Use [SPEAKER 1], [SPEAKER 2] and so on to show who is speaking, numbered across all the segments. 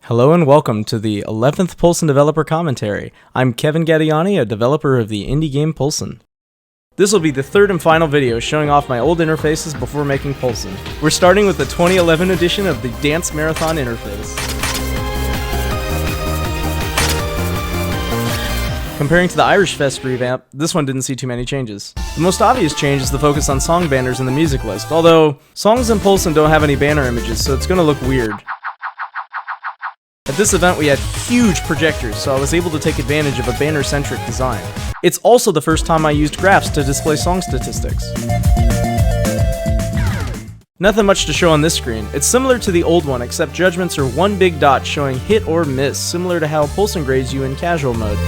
[SPEAKER 1] Hello and welcome to the 11th Polson Developer Commentary. I'm Kevin Ghadyani, a developer of the indie game Pulsen. This will be the third and final video showing off my old interfaces before making Pulsen. We're starting with the 2011 edition of the Dance Marathon interface. Comparing to the Irish Fest revamp, this one didn't see too many changes. The most obvious change is the focus on song banners in the music list, although songs in Pulsen don't have any banner images, so it's gonna look weird. At this event we had huge projectors, so I was able to take advantage of a banner-centric design. It's also the first time I used graphs to display song statistics. Nothing much to show on this screen. It's similar to the old one, except judgments are one big dot showing hit or miss, similar to how Polson grades you in casual mode.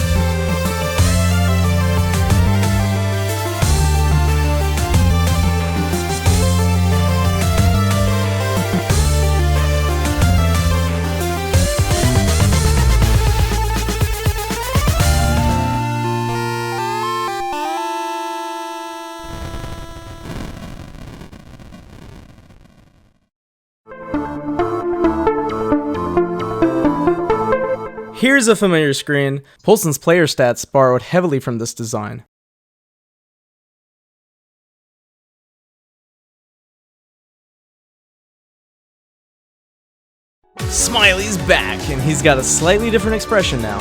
[SPEAKER 1] Here's a familiar screen. Polson's player stats borrowed heavily from this design. Smiley's back, and he's got a slightly different expression now.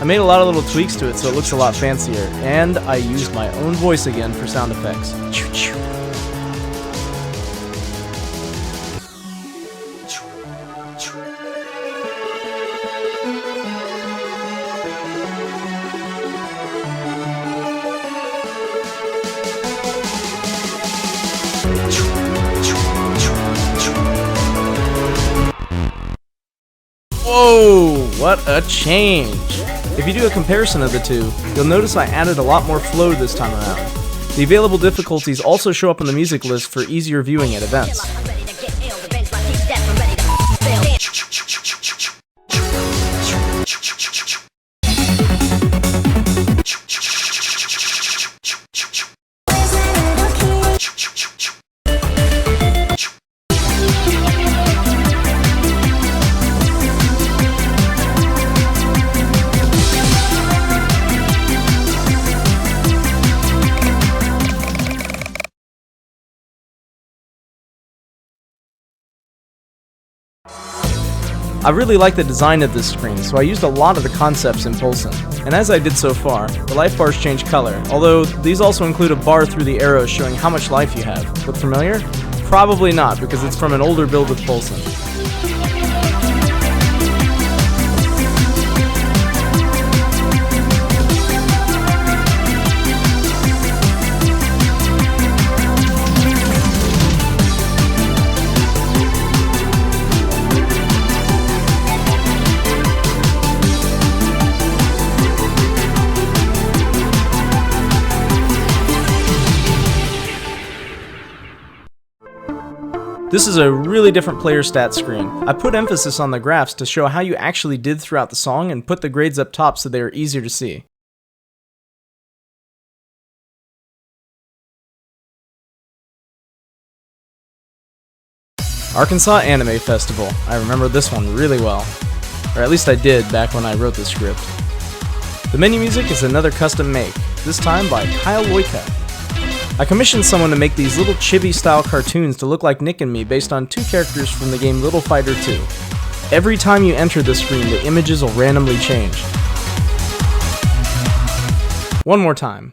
[SPEAKER 1] I made a lot of little tweaks to it so it looks a lot fancier, and I used my own voice again for sound effects. Choo-choo. Whoa, what a change! If you do a comparison of the two, you'll notice I added a lot more flow this time around. The available difficulties also show up on the music list for easier viewing at events. I really like the design of this screen, so I used a lot of the concepts in Polson. And as I did so far, the life bars change color, although these also include a bar through the arrows showing how much life you have. Look familiar? Probably not, because it's from an older build with Polson. This is a really different player stats screen. I put emphasis on the graphs to show how you actually did throughout the song and put the grades up top so they are easier to see. Arkansas Anime Festival. I remember this one really well. Or at least I did back when I wrote the script. The menu music is another custom make, this time by Kyle Loika. I commissioned someone to make these little chibi-style cartoons to look like Nick and me based on two characters from the game Little Fighter 2. Every time you enter the screen, the images will randomly change. One more time.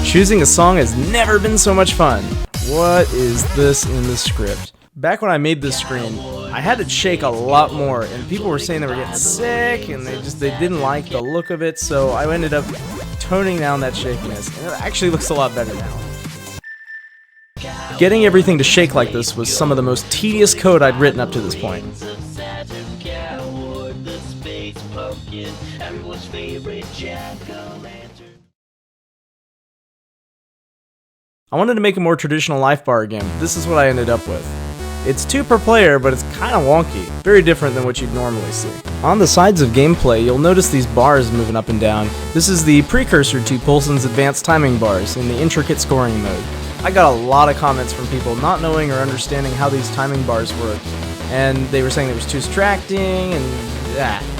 [SPEAKER 1] Choosing a song has never been so much fun. What is this in the script? Back when I made this screen, I had it shake a lot more, and people were saying they were getting sick, and they didn't like the look of it, so I ended up toning down that shakiness, and it actually looks a lot better now. Getting everything to shake like this was some of the most tedious code I'd written up to this point. I wanted to make a more traditional life bar again, but this is what I ended up with. It's 2 per player, but it's kinda wonky. Very different than what you'd normally see. On the sides of gameplay, you'll notice these bars moving up and down. This is the precursor to Polson's advanced timing bars in the intricate scoring mode. I got a lot of comments from people not knowing or understanding how these timing bars work, and they were saying it was too distracting and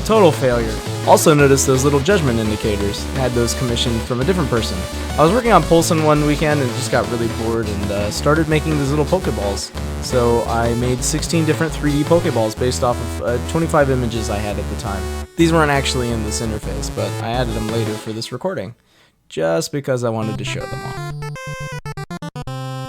[SPEAKER 1] total failure. Also noticed those little judgment indicators. I had those commissioned from a different person. I was working on Polson one weekend and just got really bored and started making these little Pokeballs. So I made 16 different 3D Pokeballs based off of 25 images I had at the time. These weren't actually in this interface, but I added them later for this recording, just because I wanted to show them off.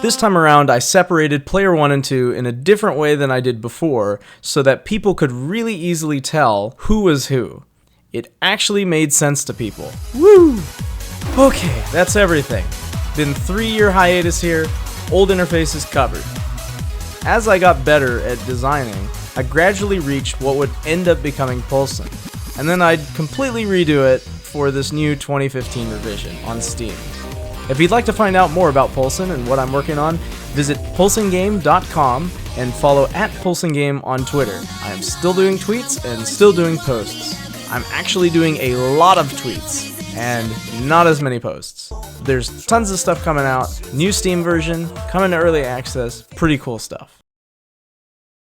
[SPEAKER 1] This time around, I separated player 1 and 2 in a different way than I did before, so that people could really easily tell who was who. It actually made sense to people. Woo! Okay, that's everything. Been 3-year hiatus here, old interfaces covered. As I got better at designing, I gradually reached what would end up becoming Pulsen, and then I'd completely redo it for this new 2015 revision on Steam. If you'd like to find out more about Polson and what I'm working on, visit pulsingame.com and follow @PulsingGame on Twitter. I am still doing tweets and still doing posts. I'm actually doing a lot of tweets and not as many posts. There's tons of stuff coming out, new Steam version, coming to early access, pretty cool stuff.